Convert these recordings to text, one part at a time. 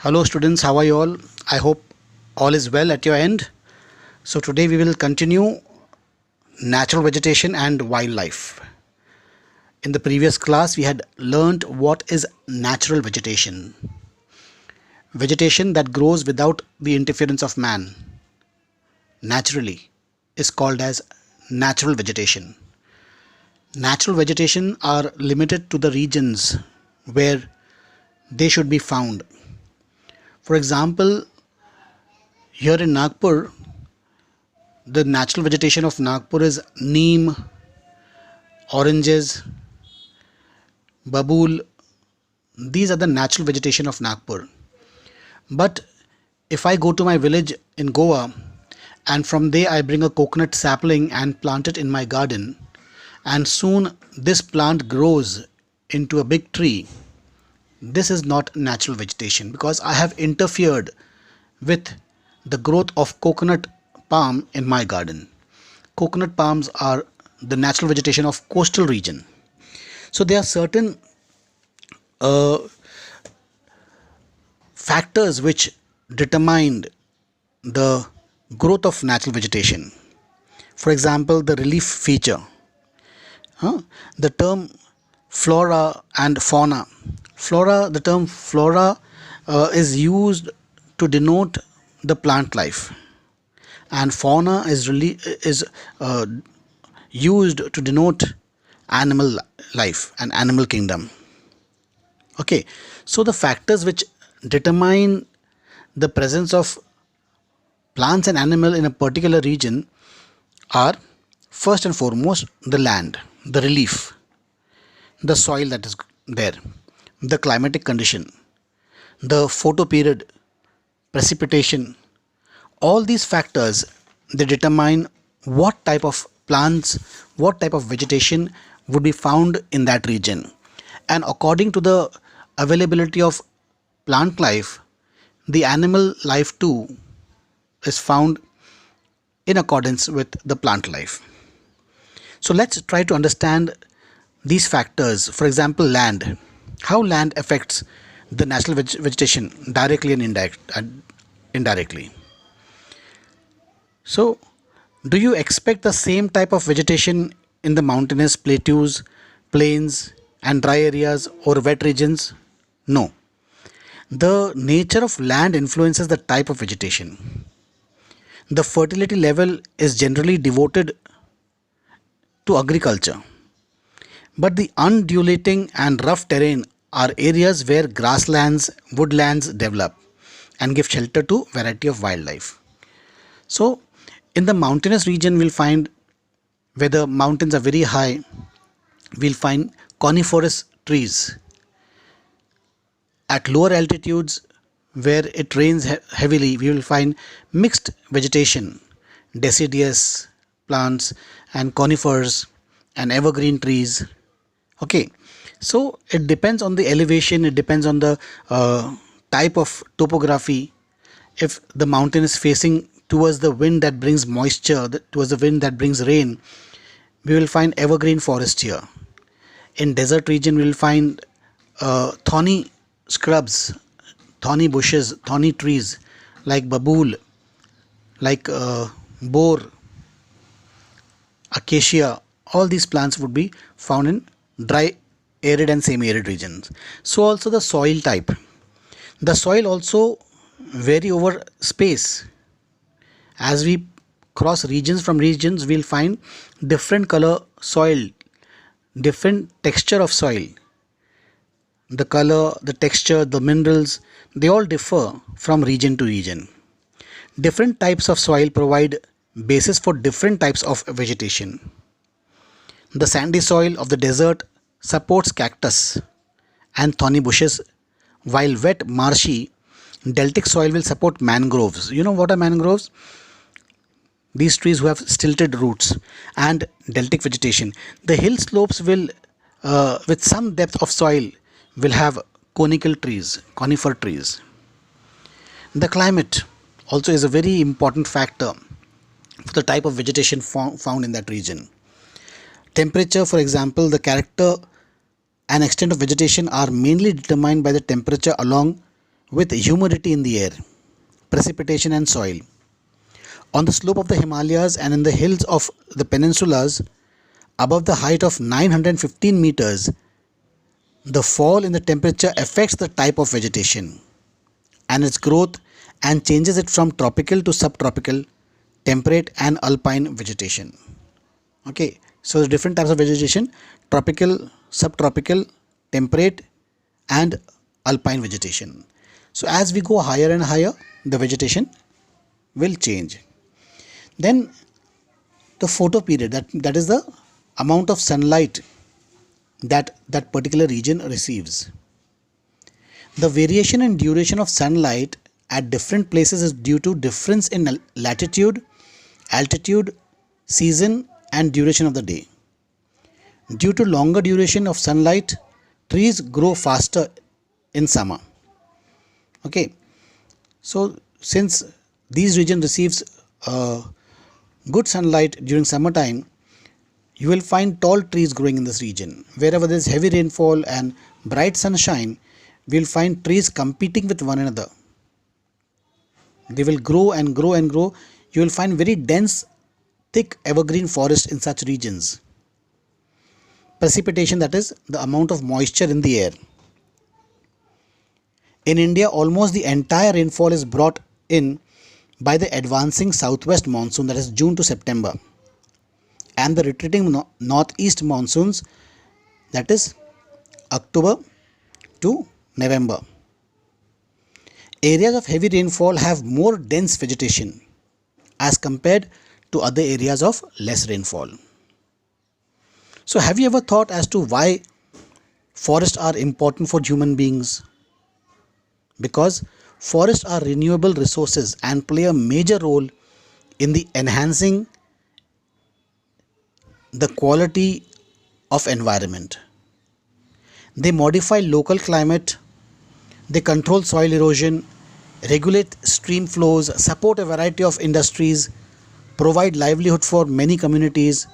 Hello students, how are you all? I hope all is well at your end. So today we will continue natural vegetation and wildlife. In the previous class we had learnt what is natural vegetation. Vegetation that grows without the interference of man naturally is called as natural vegetation. Natural vegetation are limited to the regions where they should be found. For example, here in Nagpur, the natural vegetation of Nagpur is neem, oranges, babool. These are the natural vegetation of Nagpur. But if I go to my village in Goa and from there I bring a coconut sapling and plant it in my garden, and soon this plant grows into a big tree, this is not natural vegetation because I have interfered with the growth of coconut palm in my garden. Coconut palms are the natural vegetation of coastal region. So there are certain factors which determine the growth of natural vegetation. For example, the relief feature. The term flora and fauna. The term flora is used to denote the plant life, and fauna is used to denote animal life and animal kingdom. Okay, so the factors which determine the presence of plants and animal in a particular region are first and foremost the land, the relief, the soil that is there, the climatic condition, the photoperiod, precipitation. All these factors, they determine what type of plants, what type of vegetation would be found in that region. And according to the availability of plant life, the animal life too is found in accordance with the plant life. So let's try to understand these factors. For example, land. How land affects the natural vegetation directly and indirectly. So, do you expect the same type of vegetation in the mountainous plateaus, plains, and dry areas or wet regions? No. The nature of land influences the type of vegetation. The fertility level is generally devoted to agriculture, but the undulating and rough terrain are areas where grasslands, woodlands develop and give shelter to variety of wildlife. So, in the mountainous region, we'll find where the mountains are very high, we'll find coniferous trees. At lower altitudes, where it rains heavily, we will find mixed vegetation, deciduous plants and conifers and evergreen trees. Okay, so it depends on the elevation, it depends on the type of topography. If the mountain is facing towards the wind that brings moisture, towards the wind that brings rain, we will find evergreen forest here. In desert region, we will find thorny scrubs, thorny bushes, thorny trees like babool, like boar, acacia. All these plants would be found in dry, arid and semi-arid regions. So also the soil type. The soil also vary over space. As we cross regions from regions, we'll find different color soil, different texture of soil. The color, the texture, the minerals, they all differ from region to region. Different types of soil provide basis for different types of vegetation. The sandy soil of the desert supports cactus and thorny bushes, while wet, marshy, deltic soil will support mangroves. You know what are mangroves? These trees who have stilted roots and deltic vegetation. The hill slopes will, with some depth of soil, will have conical trees, conifer trees. The climate also is a very important factor for the type of vegetation found in that region. Temperature, for example, the character and extent of vegetation are mainly determined by the temperature along with humidity in the air, precipitation and soil. On the slope of the Himalayas and in the hills of the peninsulas above the height of 915 meters, the fall in the temperature affects the type of vegetation and its growth and changes it from tropical to subtropical, temperate and alpine vegetation. Okay, so the different types of vegetation: tropical, subtropical, temperate and alpine vegetation. So as we go higher and higher, the vegetation will change. Then the photoperiod, that is the amount of sunlight that particular region receives. The variation in duration of sunlight at different places is due to difference in latitude, altitude, season and duration of the day. Due to longer duration of sunlight, trees grow faster in summer. Okay, so since these region receives good sunlight during summertime, you will find tall trees growing in this region. Wherever there is heavy rainfall and bright sunshine, we will find trees competing with one another. They will grow and grow and grow. You will find very dense, thick evergreen forest in such regions. Precipitation, that is the amount of moisture in the air. In India, almost the entire rainfall is brought in by the advancing southwest monsoon, that is June to September, and the retreating northeast monsoons, that is October to November. Areas of heavy rainfall have more dense vegetation as compared to other areas of less rainfall. So have you ever thought as to why forests are important for human beings? Because forests are renewable resources and play a major role in the enhancing the quality of environment. They modify local climate, they control soil erosion, regulate stream flows, support a variety of industries, provide livelihood for many communities,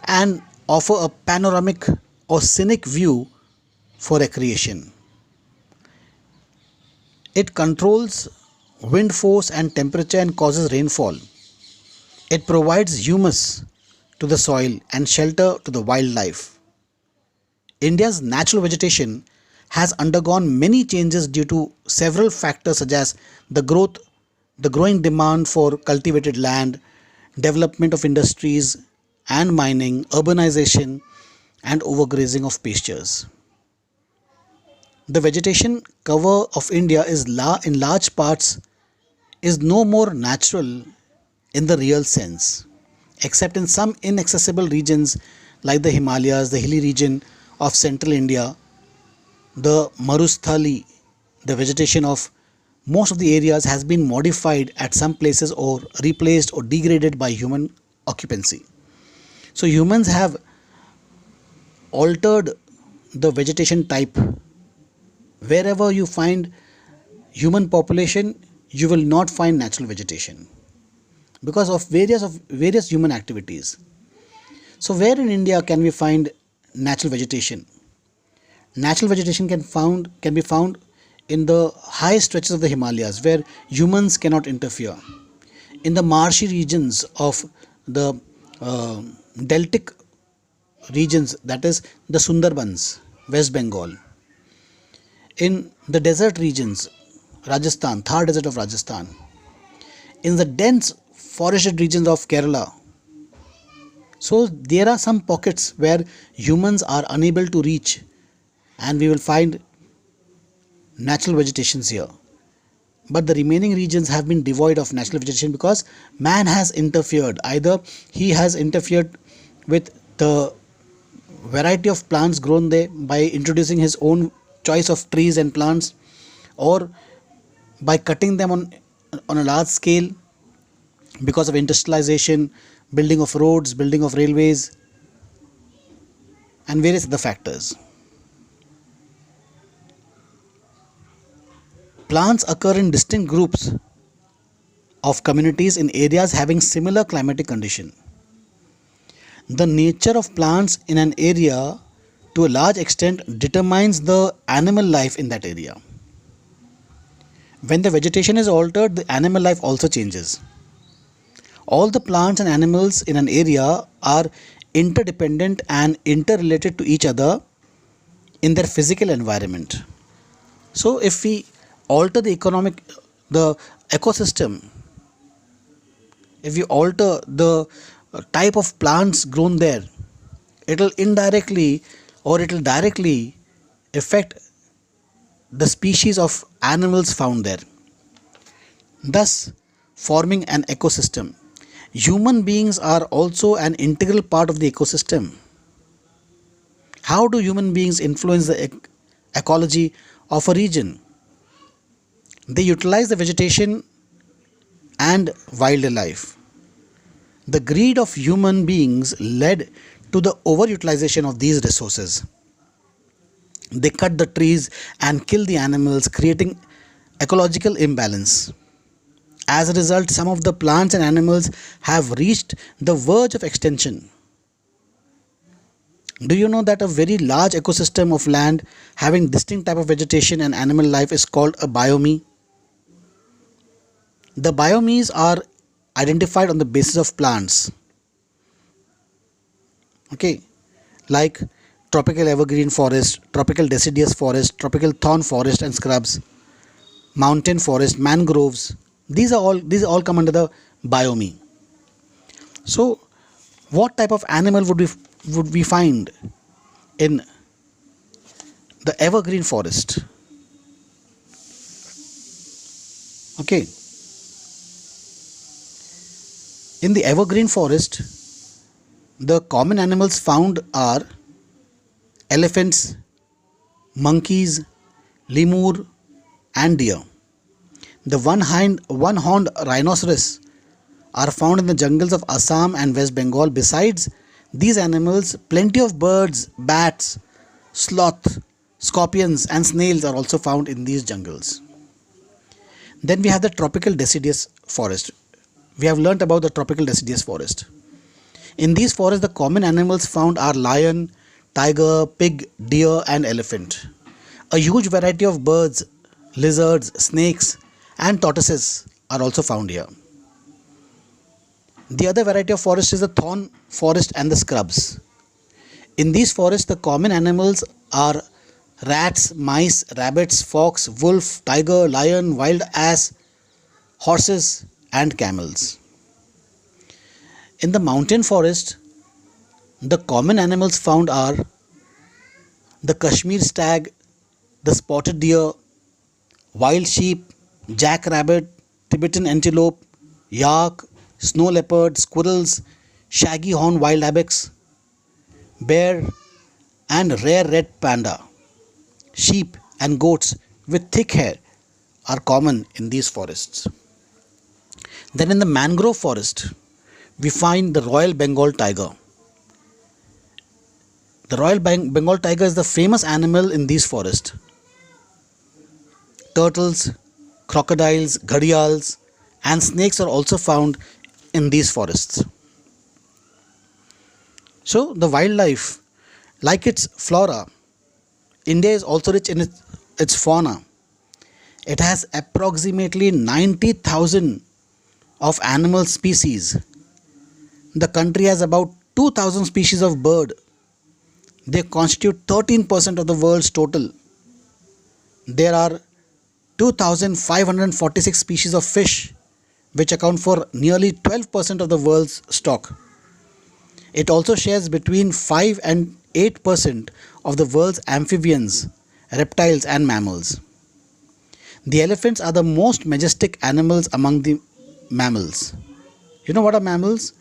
and offer a panoramic or scenic view for recreation. It controls wind force and temperature and causes rainfall. It provides humus to the soil and shelter to the wildlife. India's natural vegetation has undergone many changes due to several factors such as the growing demand for cultivated land, development of industries and mining, urbanization and overgrazing of pastures. The vegetation cover of India is in large parts is no more natural in the real sense, except in some inaccessible regions like the Himalayas, the hilly region of central India, the Marusthali. The vegetation of most of the areas has been modified at some places or replaced or degraded by human occupancy. So humans have altered the vegetation type. Wherever you find human population, you will not find natural vegetation because of various human activities. So where in India can we find natural vegetation? Natural vegetation can be found in the high stretches of the Himalayas where humans cannot interfere, in the marshy regions of the deltic regions, that is the Sundarbans, West Bengal, in the desert regions, Rajasthan, Thar desert of Rajasthan, in the dense forested regions of Kerala. So there are some pockets where humans are unable to reach, and we will find natural vegetations here. But the remaining regions have been devoid of natural vegetation because man has interfered. Either he has interfered with the variety of plants grown there by introducing his own choice of trees and plants, or by cutting them on a large scale because of industrialization, building of roads, building of railways and various other factors. Plants occur in distinct groups of communities in areas having similar climatic condition. The nature of plants in an area to a large extent determines the animal life in that area. When the vegetation is altered, the animal life also changes. All the plants and animals in an area are interdependent and interrelated to each other in their physical environment. So if we alter the ecosystem, if we alter the type of plants grown there, it'll indirectly or it'll directly affect the species of animals found there, thus forming an ecosystem. Human beings are also an integral part of the ecosystem. How do human beings influence the ecology of a region? They utilize the vegetation and wildlife. The greed of human beings led to the overutilization of these resources. They cut the trees and kill the animals, creating ecological imbalance. As a result, some of the plants and animals have reached the verge of extinction. Do you know that a very large ecosystem of land having distinct type of vegetation and animal life is called a biome? The biomes are identified on the basis of plants. Okay, like tropical evergreen forest, tropical deciduous forest, tropical thorn forest and scrubs, mountain forest, mangroves. These all come under the biome. So, what type of animal would we find in the evergreen forest? Okay, in the evergreen forest, the common animals found are elephants, monkeys, lemur, and deer. The one-horned rhinoceros are found in the jungles of Assam and West Bengal. Besides these animals, plenty of birds, bats, sloth, scorpions, and snails are also found in these jungles. Then we have the tropical deciduous forest. We have learnt about the tropical deciduous forest. In these forests, the common animals found are lion, tiger, pig, deer, and elephant. A huge variety of birds, lizards, snakes, and tortoises are also found here. The other variety of forest is the thorn forest and the scrubs. In these forests, the common animals are rats, mice, rabbits, fox, wolf, tiger, lion, wild ass, horses, and camels. In the mountain forest, the common animals found are the Kashmir stag, the spotted deer, wild sheep, jackrabbit, Tibetan antelope, yak, snow leopard, squirrels, shaggy horned wild ibex, bear, and rare red panda. Sheep and goats with thick hair are common in these forests. Then in the mangrove forest, we find the Royal Bengal tiger. The Royal Bengal tiger is the famous animal in these forests. Turtles, crocodiles, gharials, and snakes are also found in these forests. So, the wildlife, like its flora, India is also rich in its fauna. It has approximately 90,000 of animal species. The country has about 2,000 species of bird. They constitute 13% of the world's total. There are 2,546 species of fish, which account for nearly 12% of the world's stock. It also shares between 5 and 8% of the world's amphibians, reptiles, and mammals. The elephants are the most majestic animals among the mammals. You know what are mammals?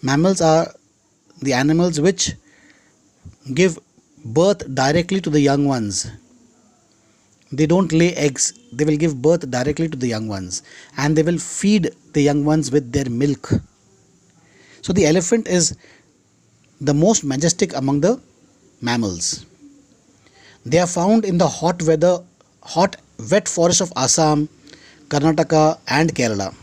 Mammals are the animals which give birth directly to the young ones. They don't lay eggs, they will give birth directly to the young ones, and they will feed the young ones with their milk. So the elephant is the most majestic among the mammals. They are found in the hot, wet forests of Assam, Karnataka, and Kerala.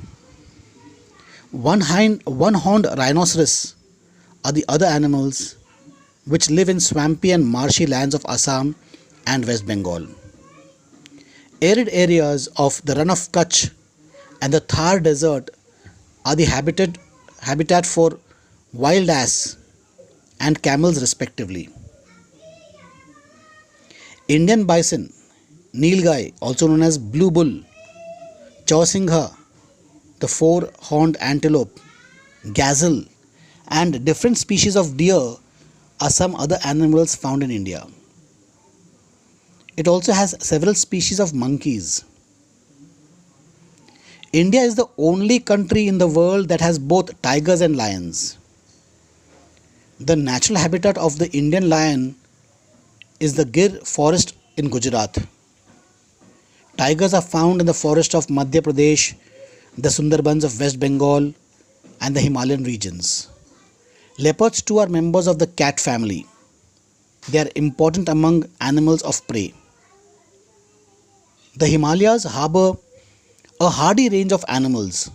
One-horned rhinoceros are the other animals which live in swampy and marshy lands of Assam and West Bengal. Arid areas of the Run of Kutch and the Thar Desert are the habitat for wild ass and camels respectively. Indian bison, Nilgai, also known as blue bull, Chausingha, the four-horned antelope, gazelle, and different species of deer are some other animals found in India. It also has several species of monkeys. India is the only country in the world that has both tigers and lions. The natural habitat of the Indian lion is the Gir forest in Gujarat. Tigers are found in the forest of Madhya Pradesh, the Sundarbans of West Bengal, and the Himalayan regions. Leopards too are members of the cat family. They are important among animals of prey. The Himalayas harbor a hardy range of animals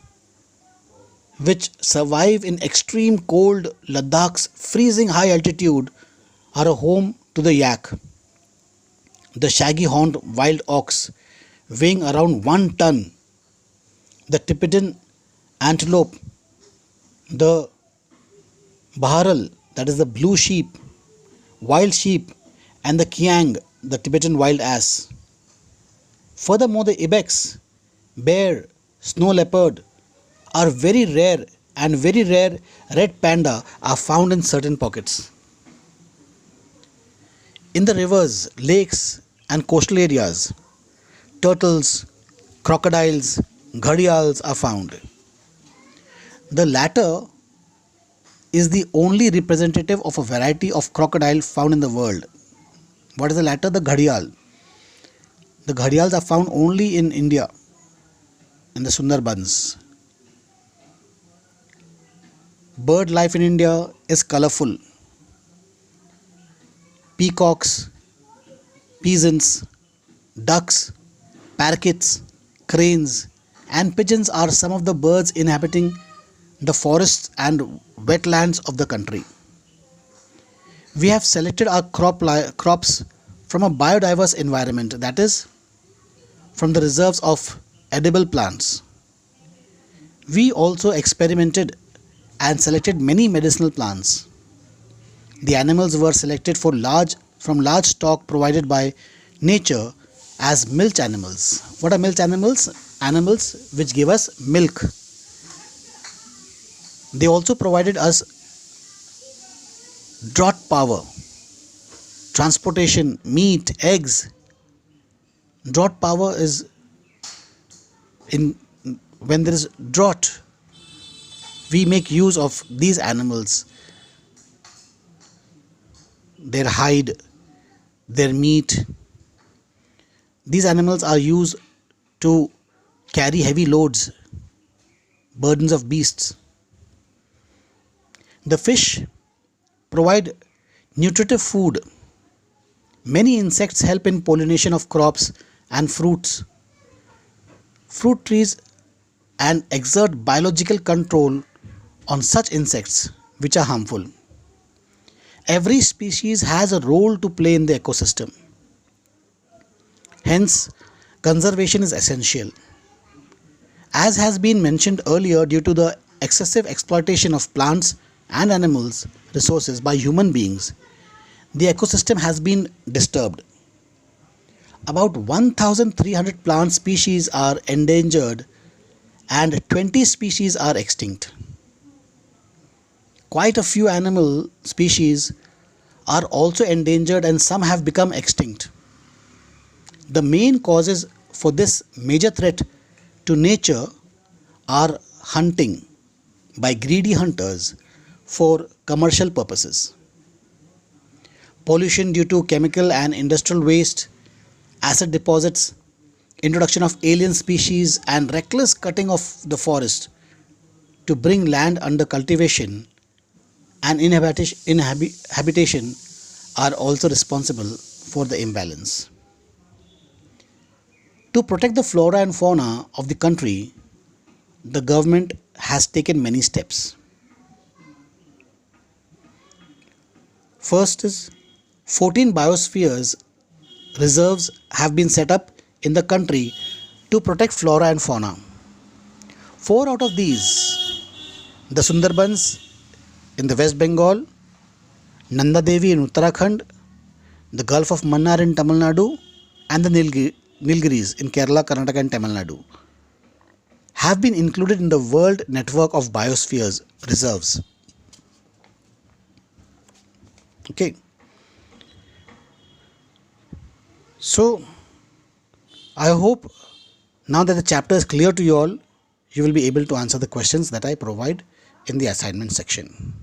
which survive in extreme cold. Ladakh's freezing high altitude are a home to the yak, the shaggy horned wild ox weighing around 1 ton, the Tibetan antelope, the Baharal, that is the blue wild sheep, and the Kiang, the Tibetan wild ass. Furthermore, the ibex, bear, snow leopard are very rare, and very rare red panda are found in certain pockets. In the rivers, lakes, and coastal areas, turtles, crocodiles, gharials are found. The latter is the only representative of a variety of crocodile found in the world. What is the latter? The gharial. The gharials are found only in India, in the Sundarbans. Bird life in India is colorful. Peacocks, peasants, ducks, parakeets, cranes, and pigeons are some of the birds inhabiting the forests and wetlands of the country. We have selected our crops from a biodiverse environment, that is, from the reserves of edible plants. We also experimented and selected many medicinal plants. The animals were selected from large stock provided by nature as milch animals. What are milch animals? Animals which give us milk. They also provided us draught power, transportation, meat, eggs. Draught power is in when there is drought, we make use of these animals, their hide, their meat. These animals are used to carry heavy loads, burdens of beasts. The fish provide nutritive food. Many insects help in pollination of crops and fruits. Fruit trees and exert biological control on such insects which are harmful. Every species has a role to play in the ecosystem. Hence, conservation is essential. As has been mentioned earlier, due to the excessive exploitation of plants and animals resources by human beings, the ecosystem has been disturbed. About 1,300 plant species are endangered and 20 species are extinct. Quite a few animal species are also endangered and some have become extinct. The main causes for this major threat to nature are hunting by greedy hunters for commercial purposes, pollution due to chemical and industrial waste, acid deposits, introduction of alien species, and reckless cutting of the forest to bring land under cultivation and inhabitation are also responsible for the imbalance. To protect the flora and fauna of the country, the government has taken many steps. First is 14 biospheres reserves have been set up in the country to protect flora and fauna. Four out of these, the Sundarbans in the West Bengal, Nanda Devi in Uttarakhand, the Gulf of Mannar in Tamil Nadu, and the Nilgiris in Kerala, Karnataka, and Tamil Nadu, have been included in the World Network of Biospheres reserves. Okay. So, I hope now that the chapter is clear to you all, you will be able to answer the questions that I provide in the assignment section.